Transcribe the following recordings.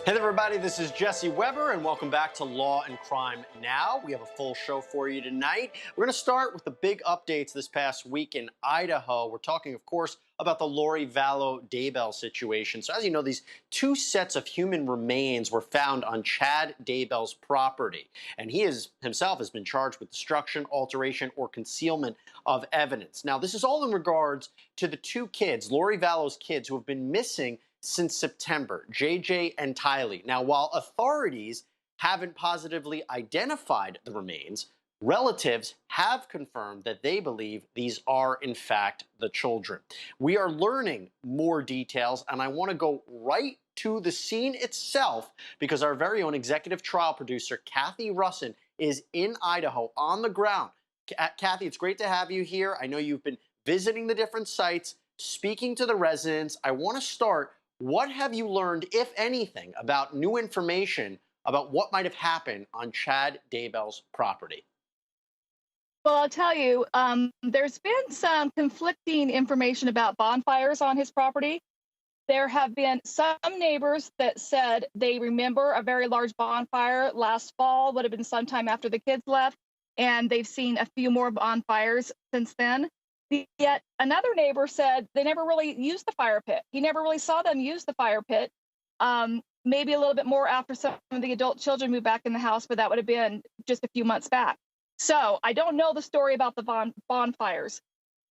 Hey there, everybody, this is Jesse Weber, and welcome back to Law and Crime Now. We have a full show for you tonight. We're going to start with the big updates this past week in Idaho. We're talking, of course, about the Vallow Daybell situation. So as you know, these two sets of human remains were found on Chad Daybell's property, and he himself has been charged with destruction, alteration, or concealment of evidence. Now, this is all in regards to the two kids, Vallow's kids, who have been missing since September, JJ and Tylee. Now, while authorities haven't positively identified the remains, relatives have confirmed that they believe these are, in fact, the children. We are learning more details, and I want to go right to the scene itself because our very own executive trial producer, Cathy Russon, is in Idaho on the ground. Cathy, it's great to have you here. I know you've been visiting the different sites, speaking to the residents. I want to start. What have you learned, if anything, about new information about what might have happened on Chad Daybell's property? Well, I'll tell you, there's been some conflicting information about bonfires on his property. There have been some neighbors that said they remember a very large bonfire last fall, would have been sometime after the kids left, and they've seen a few more bonfires since then. Yet another neighbor said they never really used the fire pit. He never really saw them use the fire pit. Maybe a little bit more after some of the adult children moved back in the house, but that would have been just a few months back. So I don't know the story about the bonfires.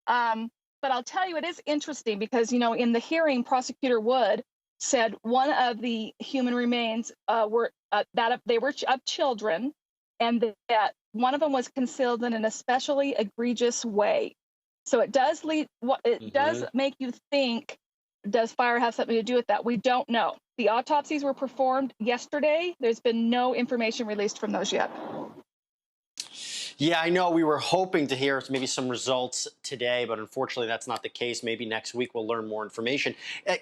But I'll tell you, it is interesting because, you know, in the hearing, Prosecutor Wood said one of the human remains were that they were of children, and that one of them was concealed in an especially egregious way. So it does does make you think, does fire have something to do with that? We don't know. The autopsies were performed yesterday. There's been no information released from those yet. Yeah, I know we were hoping to hear maybe some results today, but unfortunately that's not the case. Maybe next week we'll learn more information.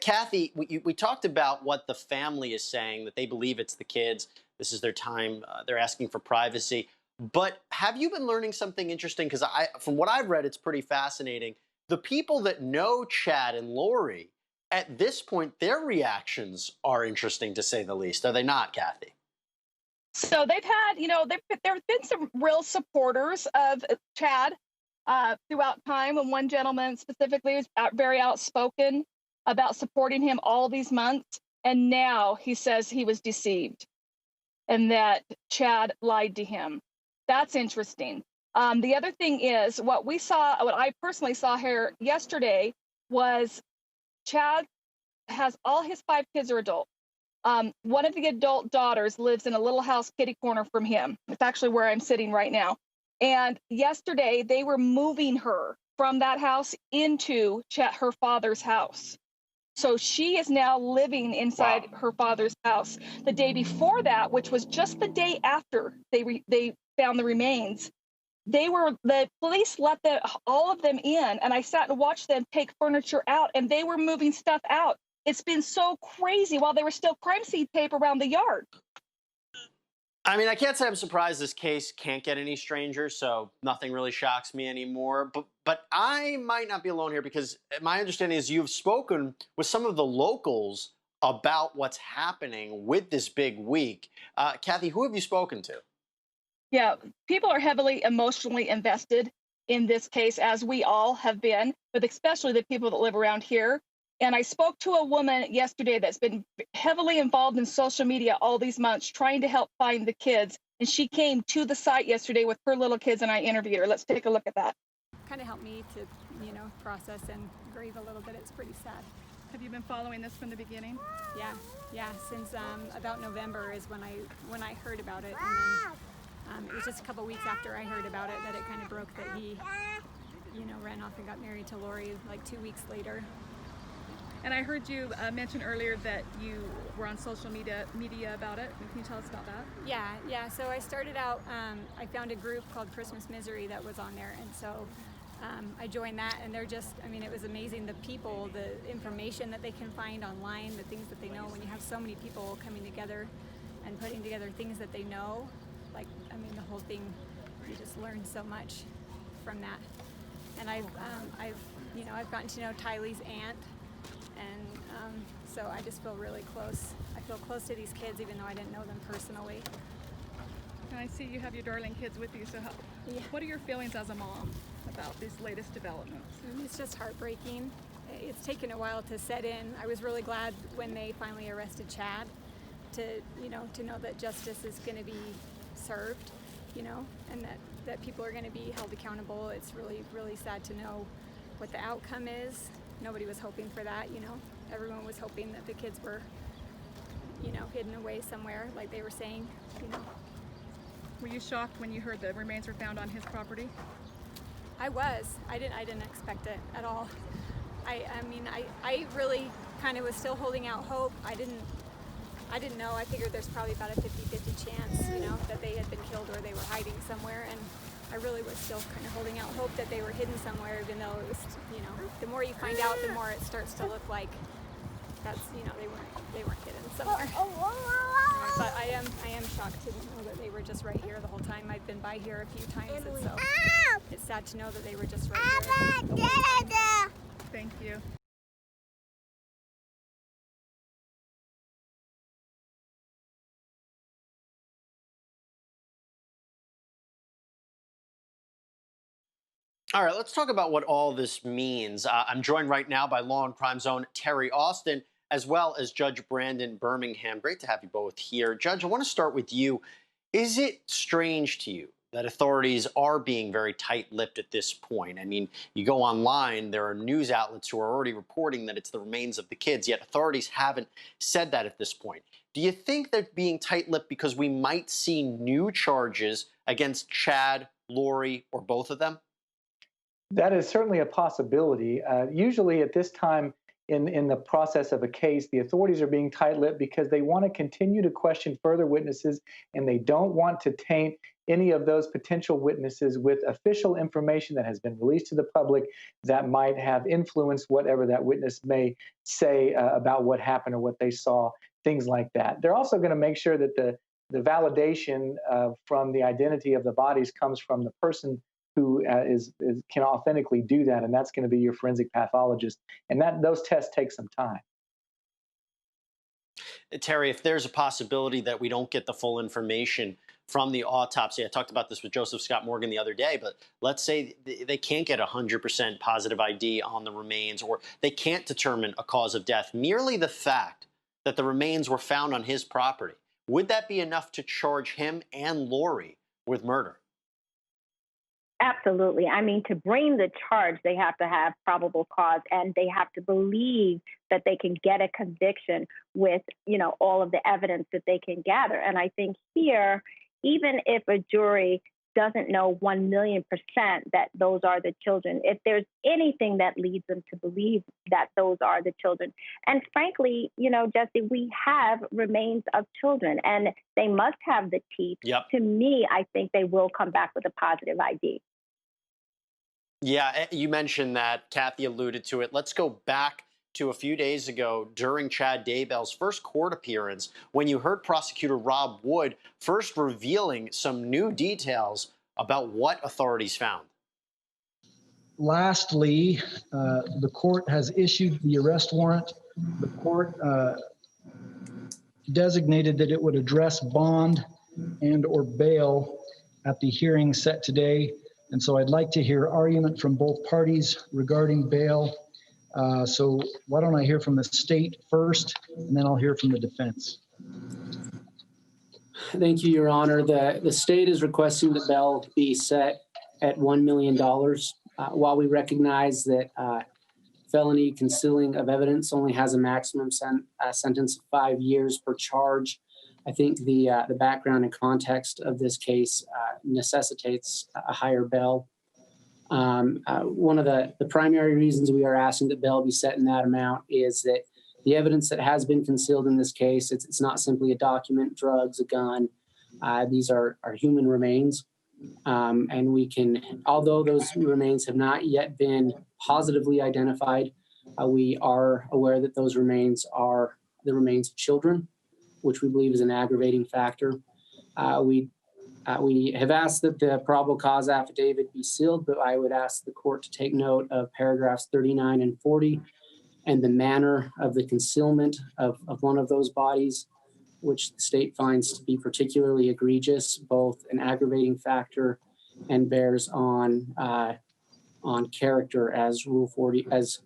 Cathy, we talked about what the family is saying, that they believe it's the kids. This is their time. They're asking for privacy. But have you been learning something interesting? Because from what I've read, it's pretty fascinating. The people that know Chad and Lori, at this point, their reactions are interesting, to say the least. Are they not, Cathy? So they've had, you know, there have been some real supporters of Chad throughout time. And one gentleman specifically was very outspoken about supporting him all these months. And now he says he was deceived and that Chad lied to him. That's interesting. The other thing is what I personally saw here yesterday was Chad has all his 5 kids are adult. One of the adult daughters lives in a little house kitty corner from him. It's actually where I'm sitting right now. And yesterday they were moving her from that house into her father's house. So she is now living inside her father's house. The day before that, which was just the day after they found the remains, the police let all of them in, and I sat and watched them take furniture out, and they were moving stuff out. It's been so crazy while there was still crime scene tape around the yard. I mean, I can't say I'm surprised this case can't get any stranger, so nothing really shocks me anymore. But I might not be alone here because my understanding is you've spoken with some of the locals about what's happening with this big week. Cathy, who have you spoken to? Yeah, people are heavily emotionally invested in this case, as we all have been, but especially the people that live around here. And I spoke to a woman yesterday that's been heavily involved in social media all these months, trying to help find the kids. And she came to the site yesterday with her little kids, and I interviewed her. Let's take a look at that. Kind of helped me to, process and grieve a little bit. It's pretty sad. Have you been following this from the beginning? Yeah. Since about November is when I heard about it, and then it was just a couple weeks after I heard about it that it kind of broke that he, ran off and got married to Lori like 2 weeks later. And I heard you mention earlier that you were on social media about it. Can you tell us about that? Yeah. So I started out, I found a group called Christmas Misery that was on there, and so I joined that, and they're just, it was amazing, the people, the information that they can find online, the things that they know. When you have so many people coming together and putting together things that they know, the whole thing, you just learn so much from that. And I've gotten to know Tylee's aunt, and so I just feel really close. I feel close to these kids, even though I didn't know them personally. And I see you have your darling kids with you. So what are your feelings as a mom about these latest developments? It's just heartbreaking. It's taken a while to set in. I was really glad when they finally arrested Chad to know that justice is going to be served, and that people are going to be held accountable. It's really, really sad to know what the outcome is. Nobody was hoping for that, Everyone was hoping that the kids were, hidden away somewhere, like they were saying, Were you shocked when you heard the remains were found on his property? I was. I didn't expect it at all. I really kind of was still holding out hope. I didn't know. I figured there's probably about a 50-50 chance, that they had been killed or they were hiding somewhere. And I really was still kind of holding out hope that they were hidden somewhere, even though it was, the more you find out, the more it starts to look like that's, they weren't hidden somewhere. But I am shocked to know that they were just right here the whole time. I've been by here a few times, and so it's sad to know that they were just right here the whole time. Thank you. All right, let's talk about what all this means. I'm joined right now by Law and Crime's own Terri Austin, as well as Judge Brandon Birmingham. Great to have you both here. Judge, I want to start with you. Is it strange to you that authorities are being very tight-lipped at this point? I mean, you go online, there are news outlets who are already reporting that it's the remains of the kids, yet authorities haven't said that at this point. Do you think they're being tight-lipped because we might see new charges against Chad, Lori, or both of them? That is certainly a possibility. Usually at this time in the process of a case, the authorities are being tight-lipped because they want to continue to question further witnesses, and they don't want to taint any of those potential witnesses with official information that has been released to the public that might have influenced whatever that witness may say about what happened or what they saw, things like that. They're also going to make sure that the validation from the identity of the bodies comes from the person who can authentically do that, and that's going to be your forensic pathologist. And those tests take some time. Terri, if there's a possibility that we don't get the full information from the autopsy, I talked about this with Joseph Scott Morgan the other day, but let's say they can't get 100% positive ID on the remains, or they can't determine a cause of death, merely the fact that the remains were found on his property. Would that be enough to charge him and Lori with murder? Absolutely. I mean, to bring the charge, they have to have probable cause, and they have to believe that they can get a conviction with, all of the evidence that they can gather. And I think here, even if a jury doesn't know 1,000,000% that those are the children, if there's anything that leads them to believe that those are the children. And frankly, Jesse, we have remains of children, and they must have the teeth. Yep. To me, I think they will come back with a positive ID. Yeah, you mentioned that. Cathy alluded to it. Let's go back to a few days ago during Chad Daybell's first court appearance, when you heard prosecutor Rob Wood first revealing some new details about what authorities found. Lastly, the court has issued the arrest warrant. The court designated that it would address bond and or bail at the hearing set today. And so I'd like to hear argument from both parties regarding bail. So why don't I hear from the state first, and then I'll hear from the defense. Thank you, Your Honor. The state is requesting that bail be set at $1 million. While we recognize that felony concealing of evidence only has a maximum sentence of 5 years per charge, I think the background and context of this case necessitates a higher bail. One of the primary reasons we are asking that bail be set in that amount is that the evidence that has been concealed in this case, it's not simply a document, drugs, a gun. These are human remains. And we can, although those remains have not yet been positively identified, we are aware that those remains are the remains of children, which we believe is an aggravating factor. We have asked that the probable cause affidavit be sealed, but I would ask the court to take note of paragraphs 39 and 40 and the manner of the concealment of one of those bodies. which the state finds to be particularly egregious, both an aggravating factor and bears on character, as Rule 40 as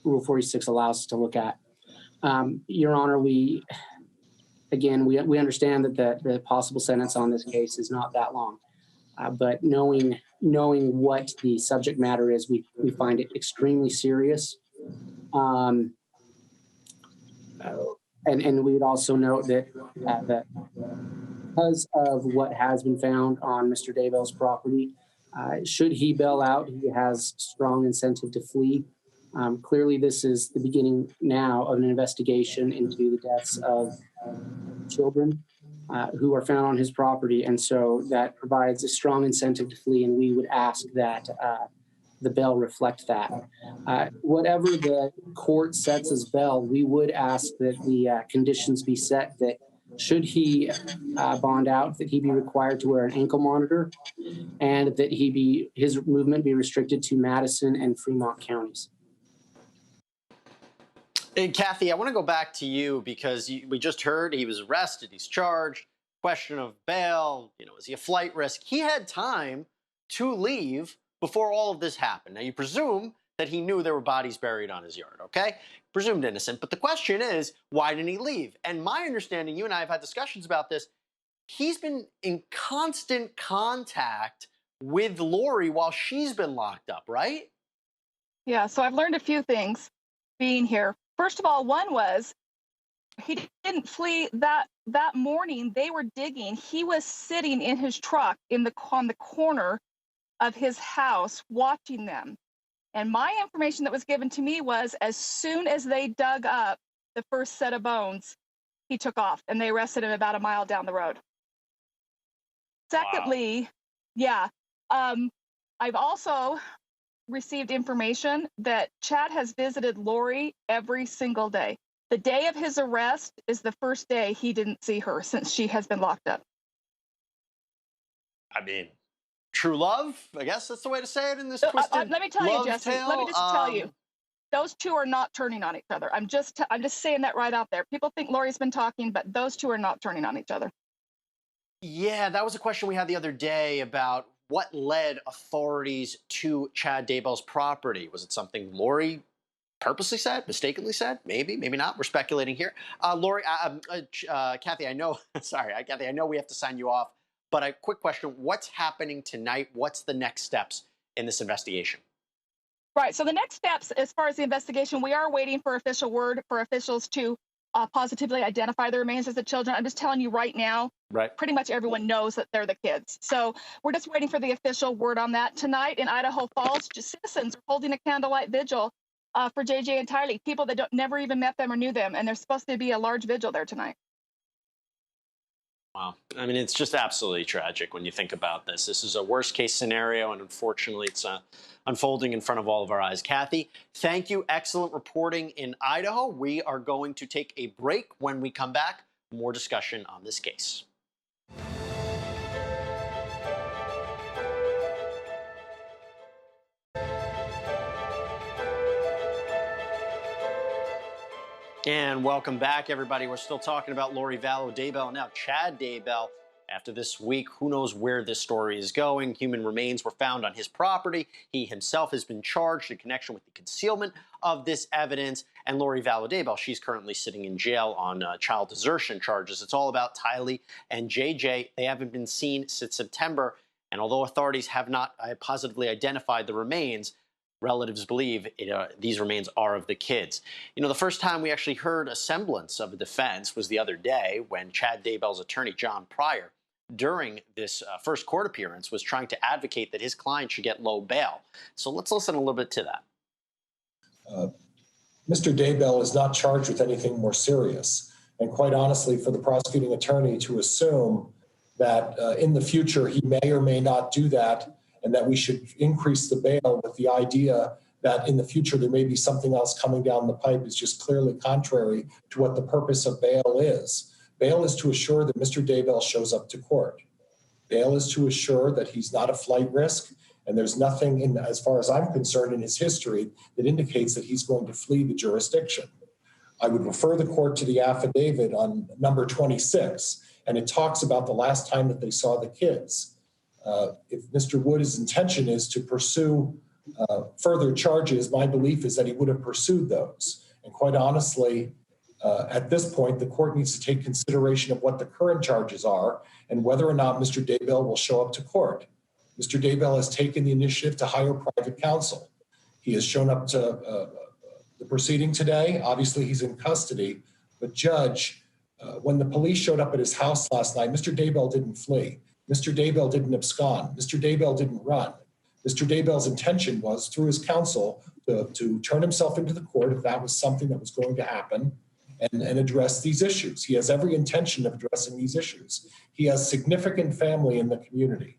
Rule 46 allows us to look at. Your Honor, we understand that the possible sentence on this case is not that long, but knowing what the subject matter is, we find it extremely serious. And we would also note that because of what has been found on Mr. Daybell's property, should he bail out, he has strong incentive to flee. Clearly, this is the beginning now of an investigation into the deaths of children who are found on his property. And so that provides a strong incentive to flee, and we would ask that the bail reflect that. Whatever the court sets as bail, we would ask that the conditions be set that should he bond out, that he be required to wear an ankle monitor, and that his movement be restricted to Madison and Fremont counties. Hey, Cathy, I want to go back to you because we just heard he was arrested, he's charged, question of bail, is he a flight risk? He had time to leave before all of this happened. Now, you presume that he knew there were bodies buried on his yard, okay? Presumed innocent. But the question is, why didn't he leave? And my understanding, you and I have had discussions about this, he's been in constant contact with Lori while she's been locked up, right? Yeah, so I've learned a few things being here. First of all, one was he didn't flee that morning. They were digging. He was sitting in his truck on the corner of his house watching them. And my information that was given to me was as soon as they dug up the first set of bones, he took off, and they arrested him about a mile down the road. Secondly, yeah, I've also received information that Chad has visited Lori every single day. The day of his arrest is the first day he didn't see her since she has been locked up. I mean, true love, I guess that's the way to say it in this twisted let me tell you, love Jesse. tale. Let me just tell you, those two are not turning on each other. I'm just saying that right out there. People think Lori's been talking, but those two are not turning on each other. Yeah, that was a question we had the other day about what led authorities to Chad Daybell's property. Was it something Lori purposely said, mistakenly said? Maybe, maybe not. We're speculating here. Lori, Cathy, I know, sorry, Cathy, I know we have to sign you off, but a quick question. What's happening tonight? What's the next steps in this investigation? Right, so the next steps as far as the investigation, we are waiting for official word for officials to positively identify the remains as the children. I'm just telling you right now, pretty much everyone knows that they're the kids. So we're just waiting for the official word on that. Tonight in Idaho Falls, citizens are holding a candlelight vigil for JJ and Tylee, people that never even met them or knew them, and there's supposed to be a large vigil there tonight. Wow. I mean, it's just absolutely tragic when you think about this. This is a worst case scenario, and unfortunately, it's unfolding in front of all of our eyes. Cathy, thank you. Excellent reporting in Idaho. We are going to take a break. When we come back, more discussion on this case. And welcome back, everybody. We're still talking about Lori Vallow Daybell and now Chad Daybell. After this week, who knows where this story is going. Human remains were found on his property. He himself has been charged in connection with the concealment of this evidence. And Lori Vallow Daybell, she's currently sitting in jail on child desertion charges. It's all about Tylee and JJ. They haven't been seen since September. And although authorities have not positively identified the remains, relatives believe these remains are of the kids. The first time we actually heard a semblance of a defense was the other day when Chad Daybell's attorney, John Pryor, during this first court appearance, was trying to advocate that his client should get low bail. So let's listen a little bit to that. Mr. Daybell is not charged with anything more serious. And quite honestly, for the prosecuting attorney to assume that in the future he may or may not do that, and that we should increase the bail with the idea that in the future there may be something else coming down the pipe is just clearly contrary to what the purpose of bail is. Bail is to assure that Mr. Daybell shows up to court. Bail is to assure that he's not a flight risk, and there's nothing, as far as I'm concerned, in his history that indicates that he's going to flee the jurisdiction. I would refer the court to the affidavit on number 26, and it talks about the last time that they saw the kids. If Mr. Wood's intention is to pursue further charges, my belief is that he would have pursued those. And quite honestly, at this point, the court needs to take consideration of what the current charges are and whether or not Mr. Daybell will show up to court. Mr. Daybell has taken the initiative to hire private counsel. He has shown up to the proceeding today. Obviously, he's in custody. But Judge, when the police showed up at his house last night, Mr. Daybell didn't flee. Mr. Daybell didn't abscond. Mr. Daybell didn't run. Mr. Daybell's intention was, through his counsel, to turn himself into the court if that was something that was going to happen and address these issues. He has every intention of addressing these issues. He has significant family in the community.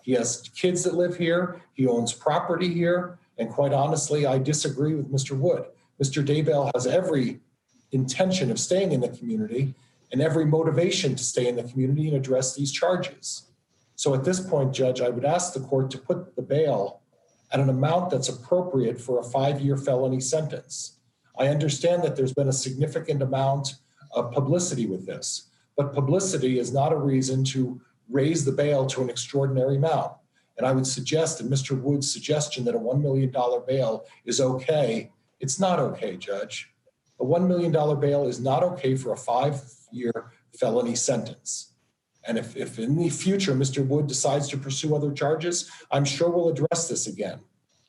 He has kids that live here. He owns property here. And quite honestly, I disagree with Mr. Wood. Mr. Daybell has every intention of staying in the community and every motivation to stay in the community and address these charges. So at this point, Judge, I would ask the court to put the bail at an amount that's appropriate for a 5-year felony sentence. I understand that there's been a significant amount of publicity with this, but publicity is not a reason to raise the bail to an extraordinary amount. And I would suggest that Mr. Wood's suggestion that a $1 million bail is okay, it's not okay, Judge. A $1 million bail is not okay for a 5-year felony sentence. And if in the future Mr. Wood decides to pursue other charges, I'm sure we'll address this again.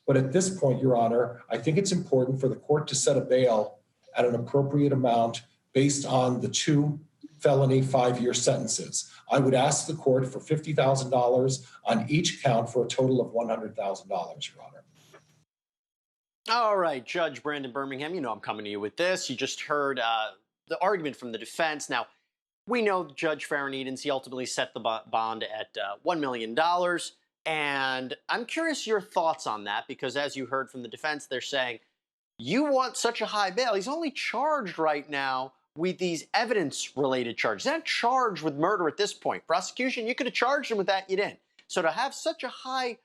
But at this point, Your Honor, I think it's important for the court to set a bail at an appropriate amount based on the 2 felony 5-year sentences. I would ask the court for $50,000 on each count for a total of $100,000, Your Honor. All right, Judge Brandon Birmingham, you know I'm coming to you with this. You just heard the argument from the defense. Now, we know Judge Farron-Edens, he ultimately set the bond at $1 million. And I'm curious your thoughts on that, because as you heard from the defense, they're saying, you want such a high bail. He's only charged right now with these evidence-related charges. He's not charged with murder at this point. Prosecution, you could have charged him with that, you didn't. So to have such a high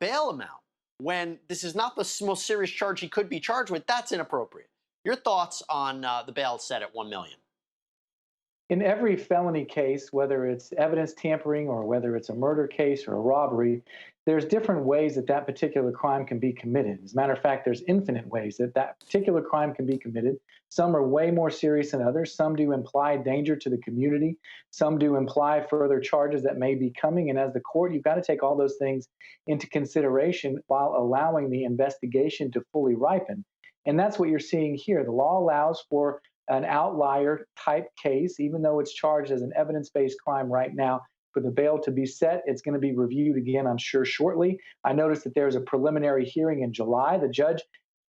bail amount when this is not the most serious charge he could be charged with, that's inappropriate. Your thoughts on the bail set at $1 million? In every felony case, whether it's evidence tampering or whether it's a murder case or a robbery, there's different ways that that particular crime can be committed. As a matter of fact, there's infinite ways that that particular crime can be committed. Some are way more serious than others. Some do imply danger to the community. Some do imply further charges that may be coming. And as the court, you've got to take all those things into consideration while allowing the investigation to fully ripen. And that's what you're seeing here. The law allows for an outlier type case, even though it's charged as an evidence-based crime right now. For the bail to be set, it's going to be reviewed again, I'm sure, shortly. I noticed that there's a preliminary hearing in July. The judge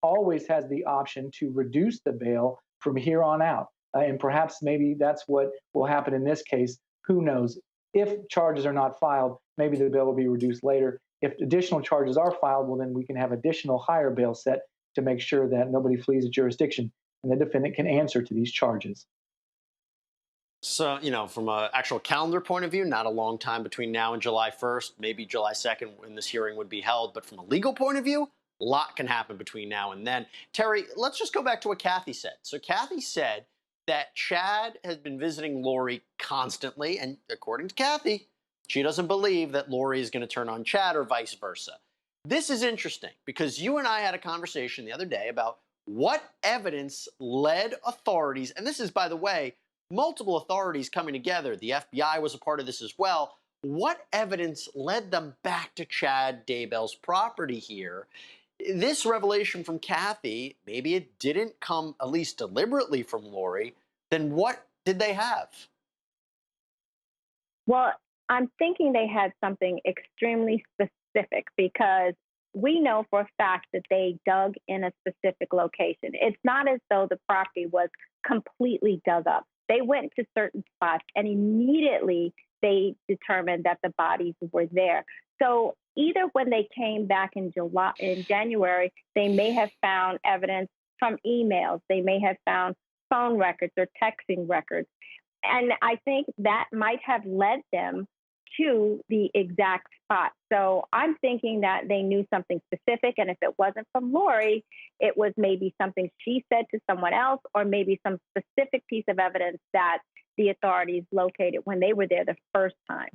always has the option to reduce the bail from here on out. And perhaps maybe that's what will happen in this case. Who knows? If charges are not filed, maybe the bail will be reduced later. If additional charges are filed, well, then we can have additional higher bail set to make sure that nobody flees a jurisdiction and the defendant can answer to these charges. So, you know, from an actual calendar point of view, not a long time between now and July 1st, maybe July 2nd when this hearing would be held. But from a legal point of view, a lot can happen between now and then. Terry, let's just go back to what Cathy said. So Cathy said that Chad has been visiting Lori constantly. And according to Cathy, she doesn't believe that Lori is going to turn on Chad or vice versa. This is interesting because you and I had a conversation the other day about what evidence led authorities, and this is, by the way, multiple authorities coming together. The FBI was a part of this as well. What evidence led them back to Chad Daybell's property here? This revelation from Cathy, maybe it didn't come at least deliberately from Lori. Then what did they have? Well, I'm thinking they had something extremely specific because we know for a fact that they dug in a specific location. It's not as though the property was completely dug up. They went to certain spots and immediately they determined that the bodies were there. So either when they came back in January, they may have found evidence from emails. They may have found phone records or texting records. And I think that might have led them to the exact spot. So I'm thinking that they knew something specific, and if it wasn't from Lori, it was maybe something she said to someone else, or maybe some specific piece of evidence that the authorities located when they were there the first time.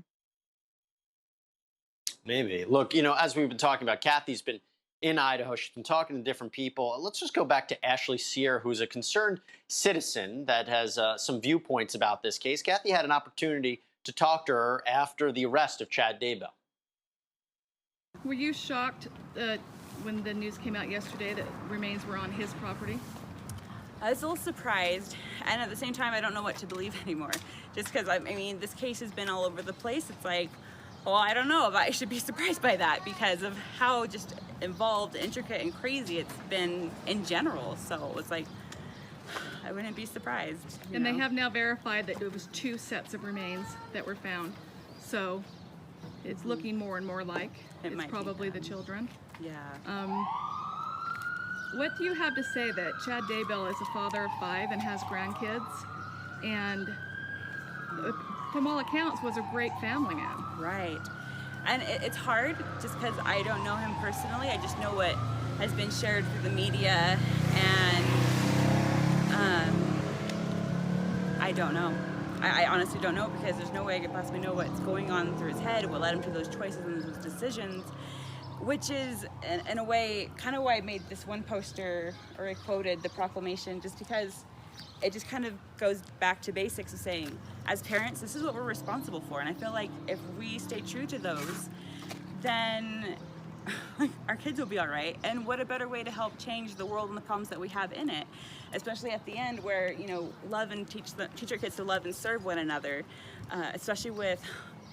Maybe. Look, as we've been talking about, Cathy's been in Idaho. She's been talking to different people. Let's just go back to Ashley Sear, who's a concerned citizen that has some viewpoints about this case. Cathy had an opportunity to talk to her after the arrest of Chad Daybell. Were you shocked when the news came out yesterday that remains were on his property? I was a little surprised, and at the same time, I don't know what to believe anymore. Just because, I mean, this case has been all over the place. It's like, well, I don't know if I should be surprised by that because of how just involved, intricate, and crazy it's been in general. So it's like, I wouldn't be surprised. And they have now verified that it was 2 sets of remains that were found. So it's looking more and more like it's probably the children. Yeah. What do you have to say that Chad Daybell is a father of 5 and has grandkids, and from all accounts was a great family man? Right. And it's hard just because I don't know him personally. I just know what has been shared through the media, and I don't know. I honestly don't know, because there's no way I could possibly know what's going on through his head, what led him to those choices and those decisions, which is, in a way, kind of why I made this one poster, or I quoted the proclamation, just because it just kind of goes back to basics of saying, as parents, this is what we're responsible for. And I feel like if we stay true to those, then our kids will be all right. And what a better way to help change the world and the problems that we have in it, especially at the end where, love and teach our kids to love and serve one another, especially with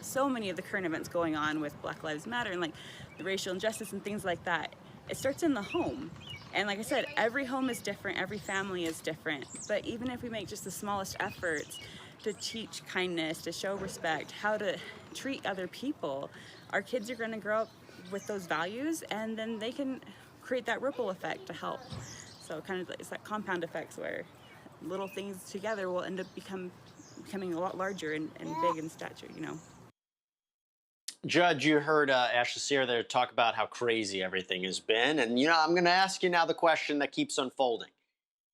so many of the current events going on with Black Lives Matter and like the racial injustice and things like that. It starts in the home. And like I said, every home is different, every family is different. But even if we make just the smallest efforts to teach kindness, to show respect, how to treat other people, our kids are going to grow up with those values, and then they can create that ripple effect to help. So kind of it's that compound effects where little things together will end up becoming a lot larger and big in stature, Judge, you heard Ashley Sear there talk about how crazy everything has been. And, I'm going to ask you now the question that keeps unfolding.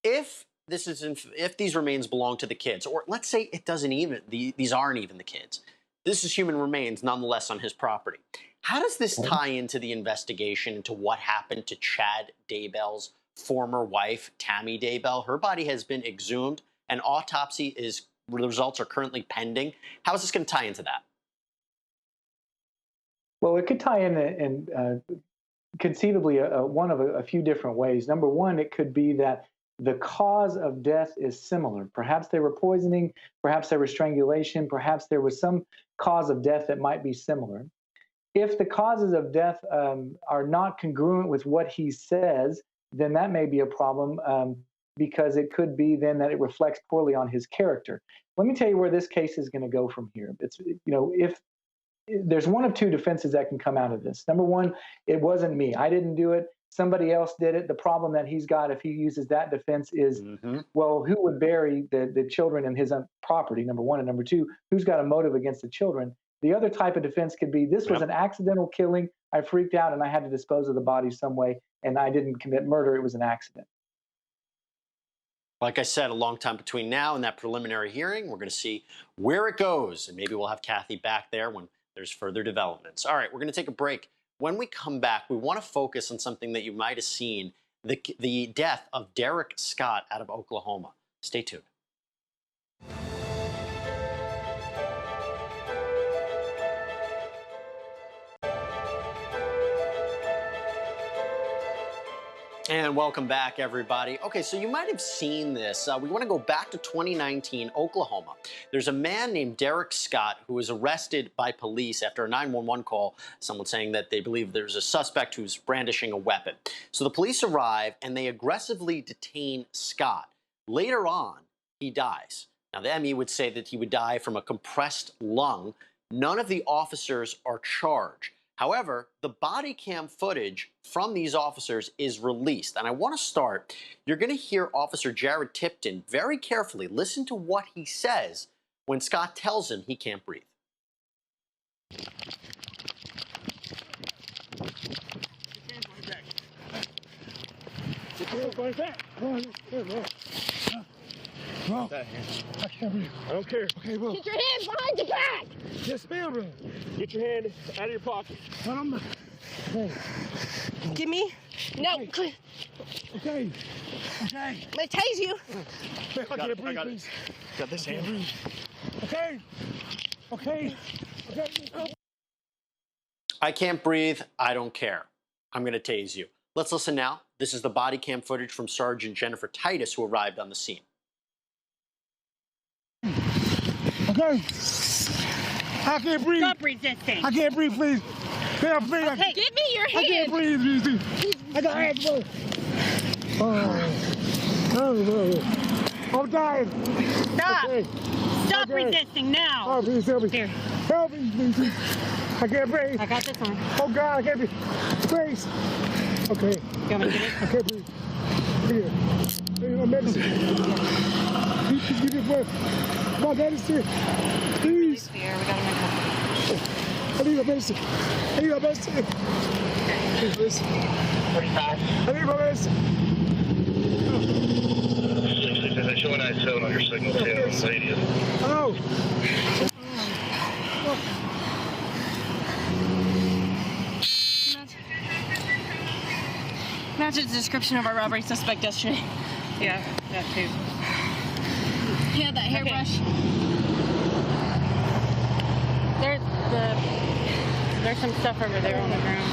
If these remains belong to the kids, or let's say it doesn't even, these aren't even the kids, this is human remains nonetheless on his property. How does this tie into the investigation into what happened to Chad Daybell's former wife, Tammy Daybell? Her body has been exhumed, and the results are currently pending. How is this going to tie into that? Well, it could tie in conceivably one of a few different ways. Number one, it could be that the cause of death is similar. Perhaps they were poisoning, perhaps there was strangulation, perhaps there was some cause of death that might be similar. If the causes of death are not congruent with what he says, then that may be a problem, because it could be then that it reflects poorly on his character. Let me tell you where this case is going to go from here. It's, if there's one of 2 defenses that can come out of this. Number one, it wasn't me. I didn't do it. Somebody else did it. The problem that he's got if he uses that defense is, well, who would bury the children in his own property, number one, and number two, who's got a motive against the children? The other type of defense could be, this was an accidental killing. I freaked out and I had to dispose of the body some way, and I didn't commit murder. It was an accident. Like I said, a long time between now and that preliminary hearing. We're going to see where it goes, and maybe we'll have Cathy back there when there's further developments. All right, we're going to take a break. When we come back, we want to focus on something that you might have seen, the death of Derrick Scott out of Oklahoma. Stay tuned. And welcome back, everybody. Okay, so you might have seen this. We want to go back to 2019, Oklahoma. There's a man named Derrick Scott who was arrested by police after a 911 call, someone saying that they believe there's a suspect who's brandishing a weapon. So the police arrive and they aggressively detain Scott. Later on, he dies. Now, the ME would say that he would die from a compressed lung. None of the officers are charged. However, the body cam footage from these officers is released. And I want to start, you're going to hear Officer Jared Tipton very carefully listen to what he says when Scott tells him he can't breathe. What is that? Bro, I can't breathe. I don't care. Okay, bro. Get your hands behind your back. Yes, ma'am, bro. Get your hand out of your pocket. Okay. Give me. No. Okay. Okay. I'm gonna tase you. I can't breathe, please. Got this hand. Okay. Okay. Okay. I can't breathe. I don't care. I'm going to tase you. Let's listen now. This is the body cam footage from Sergeant Jennifer Titus, who arrived on the scene. Okay. I can't breathe. Stop resisting. I can't breathe, please. Can't breathe. Okay, give me your hand. I can't breathe, please. I got hands, bro. Oh, I'm dying. Stop. Okay. Stop Okay. resisting now. Oh, please help me. Here. Help me, please. I can't breathe. I got this on. Oh, God, I can't breathe. Please. Okay. You want me to get it? I can't breathe. Here. Here's my medicine. Please give me a breath. My medicine. Please. Here, we gotta make a... I need my medicine. I need my medicine. Please, listen. 45. I need my medicine. They're showing I seven on your signal too on the radio. Oh. Matches the description of our robbery suspect yesterday. Yeah, that too. He had that hairbrush. There's some stuff over there on the ground.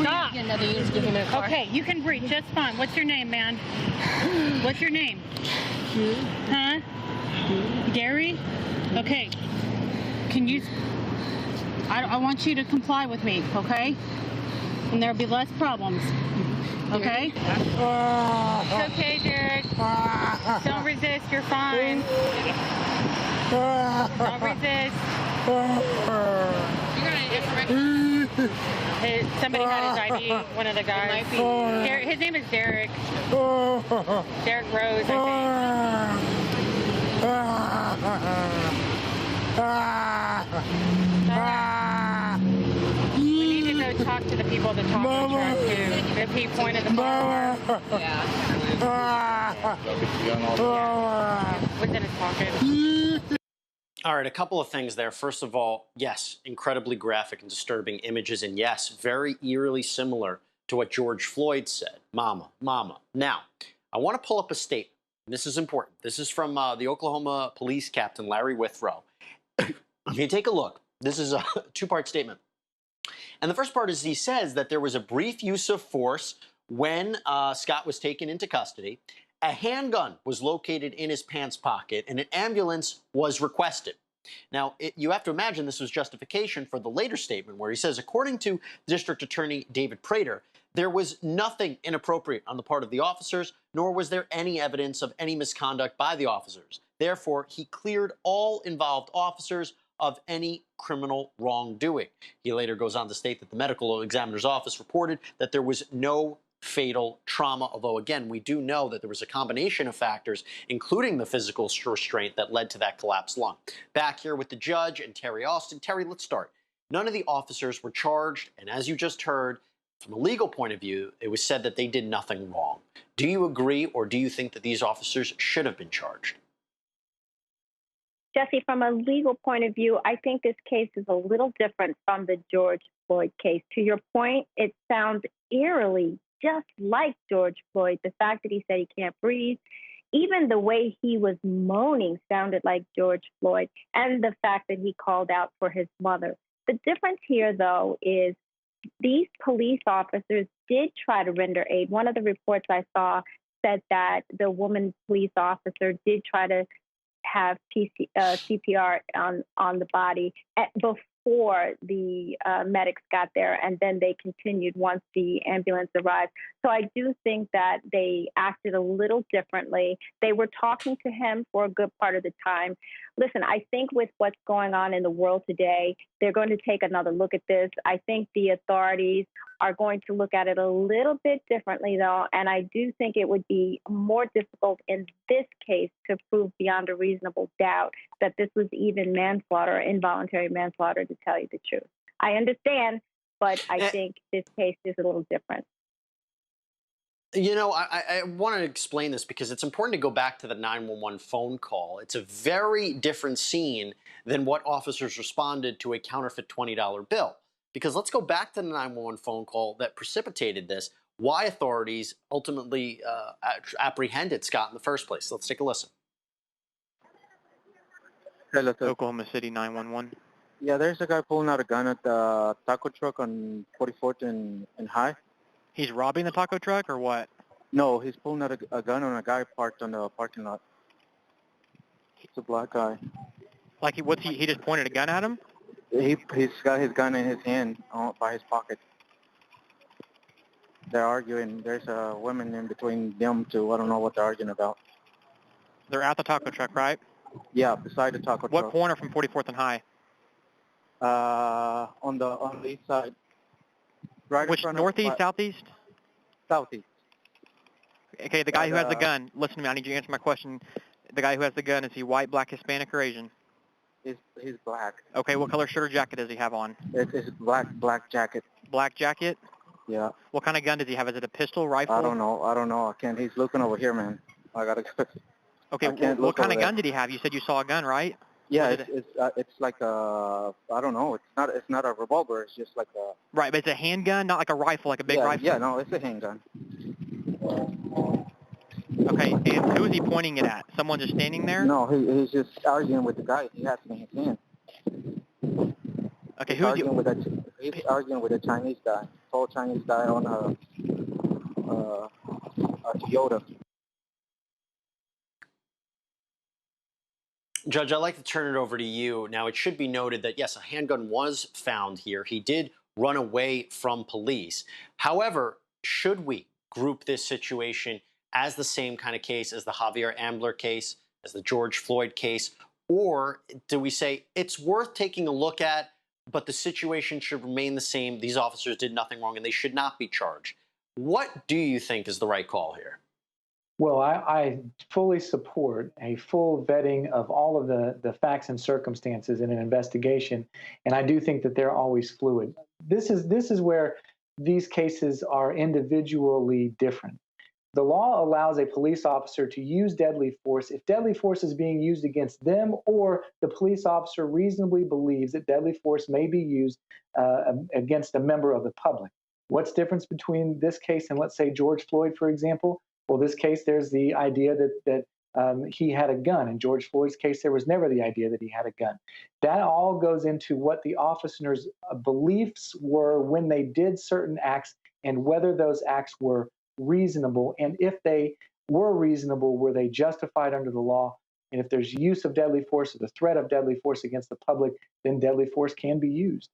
Stop. Get another unit to give him a car. Okay, you can breathe just fine. What's your name, man? What's your name? Huh? Derry? Okay. Can you... I want you to comply with me, okay? And there'll be less problems. Okay? It's okay, Derrick. Don't resist. You're fine. Don't resist. You're gonna Somebody had his ID, one of the guys. His name is Derrick. Derrick Rose, I think. We need to go talk to the people that talk to the truck too. If he pointed the car. Was in his pocket. All right, a couple of things there. First of all, yes, incredibly graphic and disturbing images, and yes, very eerily similar to what George Floyd said. Mama, mama. Now, I want to pull up a statement. This is important. This is from the Oklahoma police captain, Larry Withrow. I mean, take a look. This is a two-part statement. And the first part is he says that there was a brief use of force when Scott was taken into custody. A handgun was located in his pants pocket, and an ambulance was requested. Now, you have to imagine this was justification for the later statement where he says, according to District Attorney David Prater, there was nothing inappropriate on the part of the officers, nor was there any evidence of any misconduct by the officers. Therefore, he cleared all involved officers of any criminal wrongdoing. He later goes on to state that the medical examiner's office reported that there was no fatal trauma, although again, we do know that there was a combination of factors, including the physical restraint that led to that collapsed lung. Back here with the judge and Terri Austin. Terri, let's start. None of the officers were charged, and as you just heard, from a legal point of view, it was said that they did nothing wrong. Do you agree, or do you think that these officers should have been charged? Jesse, from a legal point of view, I think this case is a little different from the George Floyd case. To your point, it sounds eerily just like George Floyd. The fact that he said he can't breathe, even the way he was moaning sounded like George Floyd, and the fact that he called out for his mother. The difference here, though, is these police officers did try to render aid. One of the reports I saw said that the woman police officer did try to have CPR on the body before the medics got there, and then they continued once the ambulance arrived. So I do think that they acted a little differently. They were talking to him for a good part of the time. Listen, I think with what's going on in the world today, they're going to take another look at this. I think the authorities are going to look at it a little bit differently, though, and I do think it would be more difficult in this case to prove beyond a reasonable doubt that this was even manslaughter, involuntary manslaughter, to tell you the truth. I understand, but I think this case is a little different. You know, I want to explain this because it's important to go back to the 911 phone call. It's a very different scene than what officers responded to a counterfeit $20 bill. Because let's go back to the 911 phone call that precipitated this, why authorities ultimately apprehended Scott in the first place. Let's take a listen. Hello, Oklahoma City 911. Yeah, there's a guy pulling out a gun at the taco truck on 44th and High. He's robbing the taco truck or what? No, he's pulling out a gun on a guy parked on the parking lot. It's a black guy. Like, what's he just pointed a gun at him? He's got his gun in his hand by his pocket. They're arguing. There's a woman in between them two. I don't know what they're arguing about. They're at the taco truck, right? Yeah, beside the taco truck. What corner from 44th and High? On the east side. Right. Which, northeast, southeast? Southeast. Okay, the guy who has the gun, listen to me, I need you to answer my question. The guy who has the gun, is he white, black, Hispanic, or Asian? He's black. Okay, what color shirt or jacket does he have on? It's black jacket. Black jacket? Yeah. What kind of gun does he have? Is it a pistol, rifle? I don't know. I can't. He's looking over here, man. I gotta go. Okay, what kind of gun did he have? You said you saw a gun, right? Yeah, it's like a, I don't know. It's not a revolver. It's just like a. Right, but it's a handgun, not like a rifle, like a big rifle. Yeah, no, it's a handgun. Okay, and who is he pointing it at? Someone just standing there? No, he's just arguing with the guy. He has it in his hand. Okay, he's arguing with a Chinese guy, tall Chinese guy on a Toyota. Judge, I'd like to turn it over to you. Now, it should be noted that, yes, a handgun was found here. He did run away from police. However, should we group this situation as the same kind of case as the Javier Ambler case, as the George Floyd case, or do we say it's worth taking a look at, but the situation should remain the same? These officers did nothing wrong and they should not be charged. What do you think is the right call here? Well, I fully support a full vetting of all of the facts and circumstances in an investigation, and I do think that they're always fluid. This is where these cases are individually different. The law allows a police officer to use deadly force if deadly force is being used against them or the police officer reasonably believes that deadly force may be used against a member of the public. What's the difference between this case and, let's say, George Floyd, for example? Well, this case, there's the idea that he had a gun. In George Floyd's case, there was never the idea that he had a gun. That all goes into what the officers' beliefs were when they did certain acts and whether those acts were reasonable. And if they were reasonable, were they justified under the law? And if there's use of deadly force or the threat of deadly force against the public, then deadly force can be used.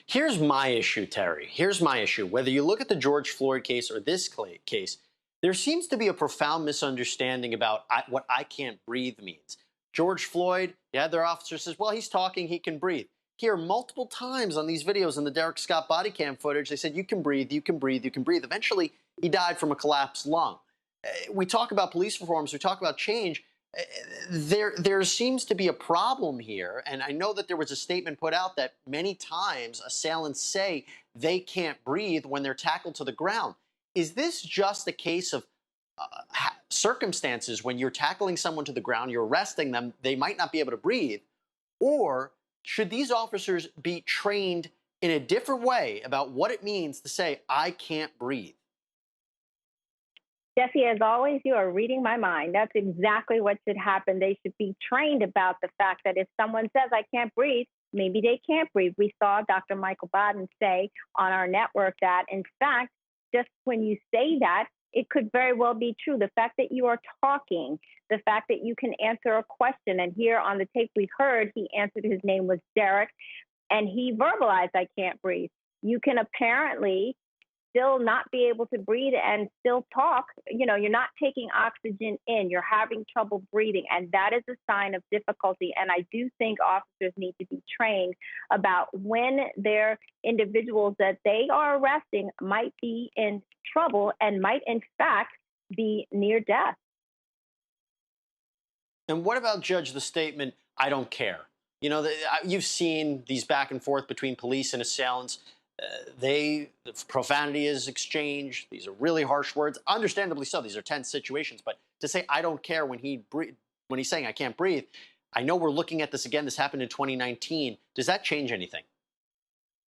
Here's my issue, Terry. Here's my issue. Whether you look at the George Floyd case or this case, there seems to be a profound misunderstanding about what "I can't breathe" means. George Floyd, you had their officer says, well, he's talking, he can breathe. Here, multiple times on these videos in the Derrick Scott body cam footage, they said, you can breathe, you can breathe, you can breathe. Eventually, he died from a collapsed lung. We talk about police reforms, we talk about change. There seems to be a problem here, and I know that there was a statement put out that many times assailants say they can't breathe when they're tackled to the ground. Is this just a case of circumstances when you're tackling someone to the ground, you're arresting them, they might not be able to breathe, or should these officers be trained in a different way about what it means to say, I can't breathe? Jesse, as always, you are reading my mind. That's exactly what should happen. They should be trained about the fact that if someone says, I can't breathe, maybe they can't breathe. We saw Dr. Michael Baden say on our network that, in fact, just when you say that, it could very well be true. The fact that you are talking, the fact that you can answer a question, and here on the tape we heard, he answered, his name was Derrick, and he verbalized, I can't breathe. You can apparently still not be able to breathe and still talk. You know, you're not taking oxygen in, you're having trouble breathing, and that is a sign of difficulty. And I do think officers need to be trained about when their individuals that they are arresting might be in trouble and might in fact be near death. And what about, Judge, the statement, I don't care? You know, you've seen these back and forth between police and assailants. The profanity is exchanged. These are really harsh words, understandably so. These are tense situations. But to say I don't care when he's saying I can't breathe, I know we're looking at this again. This happened in 2019. Does that change anything?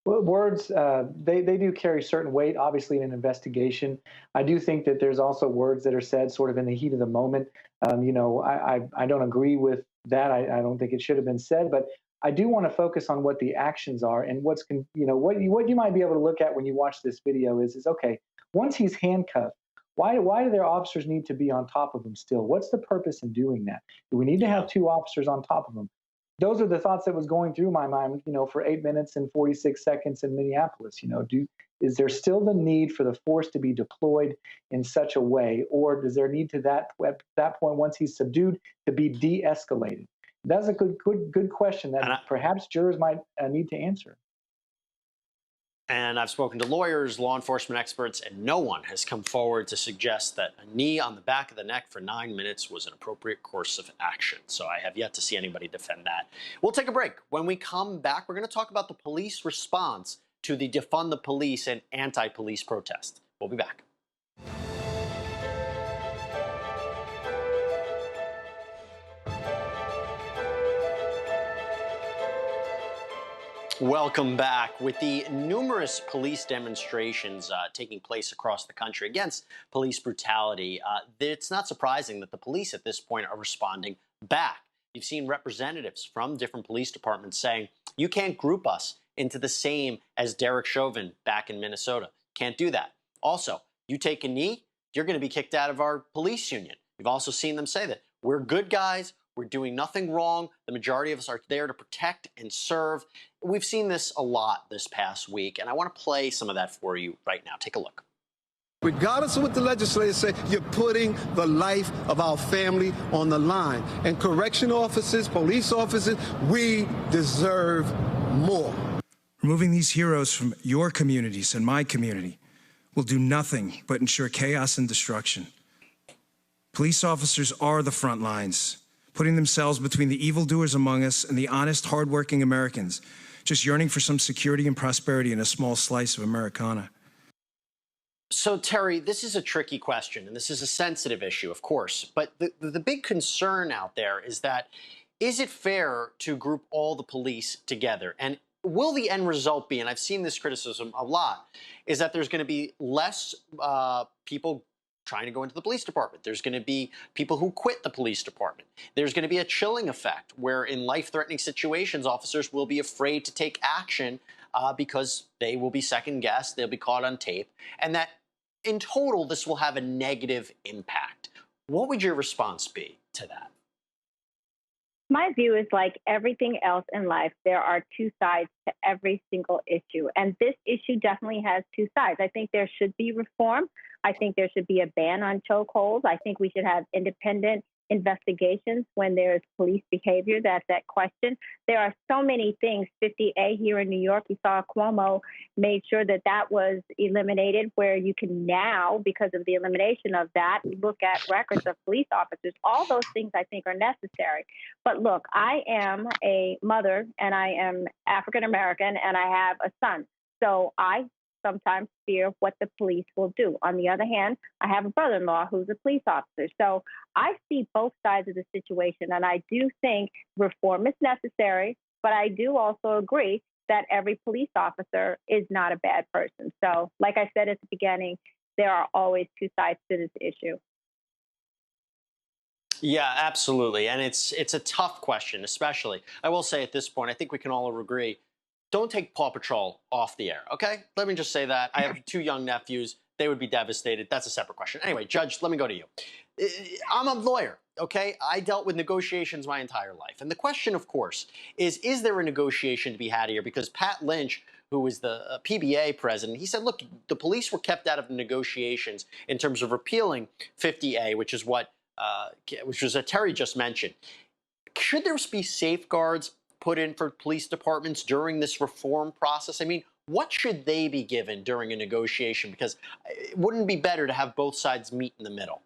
Well, words, they do carry certain weight, obviously, in an investigation. I do think that there's also words that are said sort of in the heat of the moment. I don't agree with that. I don't think it should have been said, but I do want to focus on what the actions are and what you might be able to look at when you watch this video is okay, once he's handcuffed, why do their officers need to be on top of him still? What's the purpose in doing that? Do we need to have two officers on top of him? Those are the thoughts that was going through my mind, for 8 minutes and 46 seconds in Minneapolis. Is there still the need for the force to be deployed in such a way, or does there need to at that point, once he's subdued, to be de-escalated? That's a good question that perhaps jurors might need to answer. And I've spoken to lawyers, law enforcement experts, and no one has come forward to suggest that a knee on the back of the neck for 9 minutes was an appropriate course of action. So I have yet to see anybody defend that. We'll take a break. When we come back, we're going to talk about the police response to the Defund the Police and anti-police protest. We'll be back. Welcome back. With the numerous police demonstrations taking place across the country against police brutality, it's not surprising that the police at this point are responding back. You've seen representatives from different police departments saying, you can't group us into the same as Derek Chauvin back in Minnesota. Can't do that. Also, you take a knee, you're going to be kicked out of our police union. You've also seen them say that we're good guys. We're doing nothing wrong. The majority of us are there to protect and serve. We've seen this a lot this past week, and I want to play some of that for you right now. Take a look. Regardless of what the legislators say, you're putting the life of our family on the line. And correction officers, police officers, we deserve more. Removing these heroes from your communities and my community will do nothing but ensure chaos and destruction. Police officers are the front lines, putting themselves between the evildoers among us and the honest, hardworking Americans, just yearning for some security and prosperity in a small slice of Americana. So, Terri, this is a tricky question, and this is a sensitive issue, of course. But the big concern out there is that, is it fair to group all the police together? And will the end result be, and I've seen this criticism a lot, is that there's going to be less people trying to go into the police department. There's going to be people who quit the police department. There's going to be a chilling effect where in life-threatening situations, officers will be afraid to take action because they will be second-guessed, they'll be caught on tape, and that in total, this will have a negative impact. What would your response be to that? My view is like everything else in life, there are two sides to every single issue. And this issue definitely has two sides. I think there should be reform. I think there should be a ban on chokeholds. I think we should have independent investigations when there's police behavior that's at question. There are so many things. 50A here in New York, you saw Cuomo made sure that that was eliminated, where you can now, because of the elimination of that, look at records of police officers. All those things I think are necessary. But look, I am a mother and I am African American and I have a son. So I sometimes fear what the police will do. On the other hand, I have a brother-in-law who's a police officer. So I see both sides of the situation, and I do think reform is necessary, but I do also agree that every police officer is not a bad person. So like I said at the beginning, there are always two sides to this issue. Yeah, absolutely. And it's a tough question, especially. I will say at this point, I think we can all agree, don't take Paw Patrol off the air, okay? Let me just say that. I have 2 young nephews. They would be devastated. That's a separate question. Anyway, Judge, let me go to you. I'm a lawyer, okay? I dealt with negotiations my entire life. And the question, of course, is there a negotiation to be had here? Because Pat Lynch, who was the PBA president, he said, look, the police were kept out of the negotiations in terms of repealing 50A, which is what Terri just mentioned. Should there be safeguards put in for police departments during this reform process? I mean, what should they be given during a negotiation? Because it wouldn't be better to have both sides meet in the middle.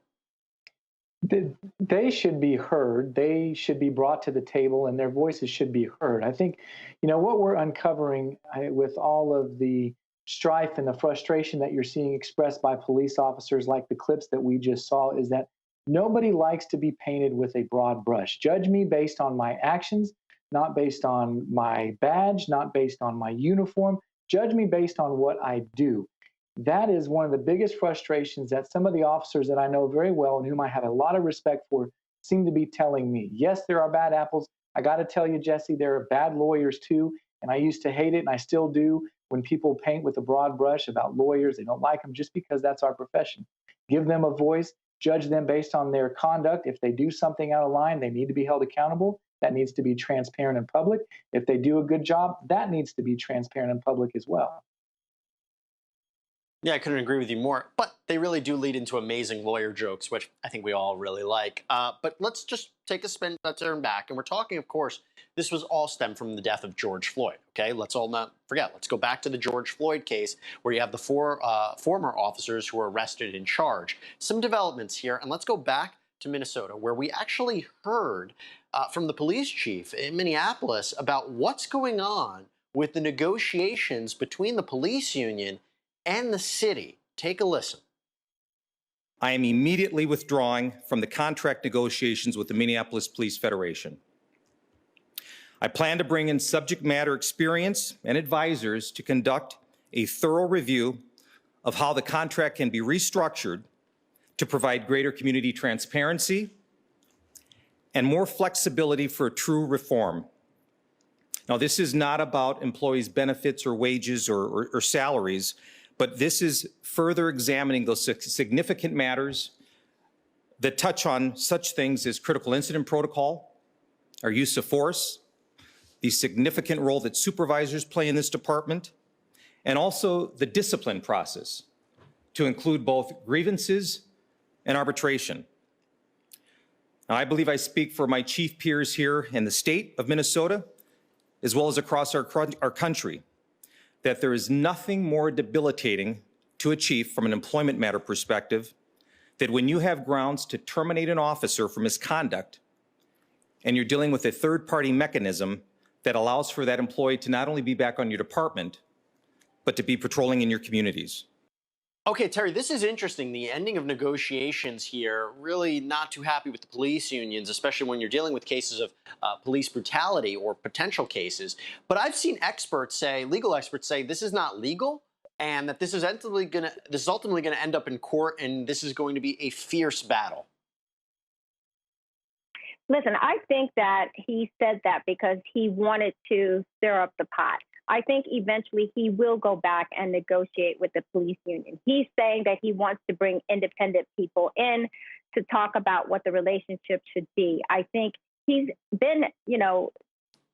They should be heard. They should be brought to the table, and their voices should be heard. I think, what we're uncovering with all of the strife and the frustration that you're seeing expressed by police officers, like the clips that we just saw, is that nobody likes to be painted with a broad brush. Judge me based on my actions, not based on my badge, not based on my uniform. Judge me based on what I do. That is one of the biggest frustrations that some of the officers that I know very well and whom I have a lot of respect for seem to be telling me. Yes, there are bad apples. I got to tell you, Jesse, there are bad lawyers too. And I used to hate it, and I still do, when people paint with a broad brush about lawyers. They don't like them just because that's our profession. Give them a voice. Judge them based on their conduct. If they do something out of line, they need to be held accountable. That needs to be transparent and public. If they do a good job, that needs to be transparent and public as well. Yeah, I couldn't agree with you more. But they really do lead into amazing lawyer jokes, which I think we all really like. But let's just take a turn back. And we're talking, of course, this was all stemmed from the death of George Floyd. Okay, let's all not forget. Let's go back to the George Floyd case where you have the four former officers who were arrested in charge. Some developments here. And let's go back to Minnesota, where we actually heard from the police chief in Minneapolis about what's going on with the negotiations between the police union and the city. Take a listen. I am immediately withdrawing from the contract negotiations with the Minneapolis Police Federation. I plan to bring in subject matter experience and advisors to conduct a thorough review of how the contract can be restructured to provide greater community transparency and more flexibility for true reform. Now, this is not about employees' benefits or wages or salaries, but this is further examining those significant matters that touch on such things as critical incident protocol, our use of force, the significant role that supervisors play in this department, and also the discipline process to include both grievances and arbitration. Now, I believe I speak for my chief peers here in the state of Minnesota, as well as across our country, that there is nothing more debilitating to a chief from an employment matter perspective that when you have grounds to terminate an officer for misconduct and you're dealing with a third-party mechanism that allows for that employee to not only be back on your department, but to be patrolling in your communities. Okay, Terry, this is interesting. The ending of negotiations here, really not too happy with the police unions, especially when you're dealing with cases of police brutality or potential cases. But I've seen experts say, legal experts say, this is not legal and that this is ultimately going to end up in court, and this is going to be a fierce battle. Listen, I think that he said that because he wanted to stir up the pot. I think eventually he will go back and negotiate with the police union. He's saying that he wants to bring independent people in to talk about what the relationship should be. I think he's been,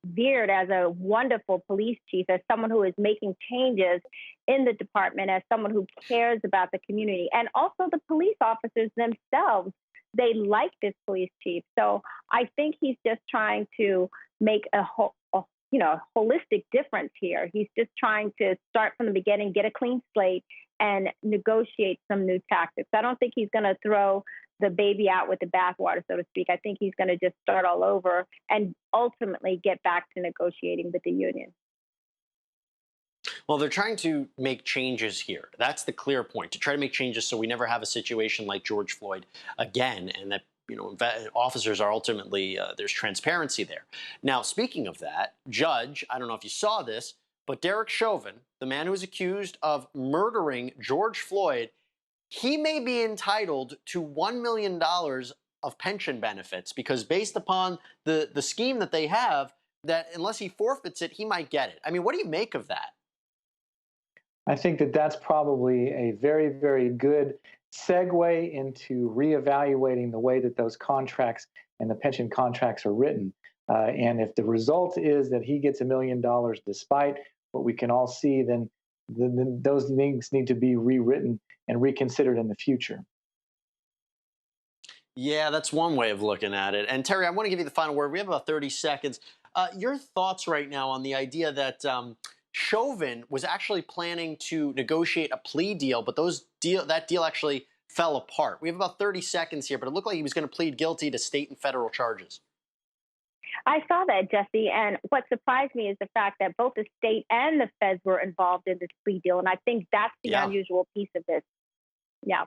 veered as a wonderful police chief, as someone who is making changes in the department, as someone who cares about the community. And also the police officers themselves, they like this police chief. So I think he's just trying to make a holistic difference here. He's just trying to start from the beginning, get a clean slate, and negotiate some new tactics. I don't think he's going to throw the baby out with the bathwater, so to speak. I think he's going to just start all over and ultimately get back to negotiating with the union. Well, they're trying to make changes here. That's the clear point, to try to make changes so we never have a situation like George Floyd again, and that officers are ultimately, there's transparency there. Now, speaking of that, Judge, I don't know if you saw this, but Derek Chauvin, the man who was accused of murdering George Floyd, he may be entitled to $1 million of pension benefits because based upon the scheme that they have, that unless he forfeits it, he might get it. I mean, what do you make of that? I think that that's probably a very, very good segue into reevaluating the way that those contracts and the pension contracts are written. And if the result is that he gets $1 million despite what we can all see, then those things need to be rewritten and reconsidered in the future. Yeah, that's one way of looking at it. And Terry, I want to give you the final word. We have about 30 seconds. Your thoughts right now on the idea that Chauvin was actually planning to negotiate a plea deal, but that deal actually fell apart. We have about 30 seconds here, but it looked like he was going to plead guilty to state and federal charges. I saw that, Jesse, and what surprised me is the fact that both the state and the feds were involved in this plea deal, and I think that's the unusual piece of this. Yeah.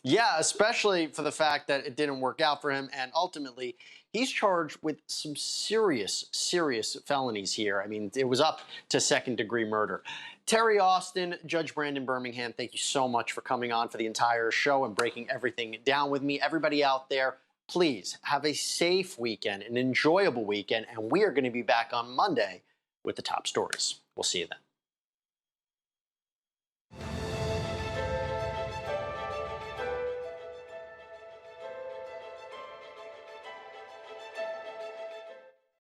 Yeah, especially for the fact that it didn't work out for him, and ultimately, he's charged with some serious, serious felonies here. I mean, it was up to second-degree murder. Terri Austin, Judge Brandon Birmingham, thank you so much for coming on for the entire show and breaking everything down with me. Everybody out there, please have a safe weekend, an enjoyable weekend, and we are going to be back on Monday with the top stories. We'll see you then.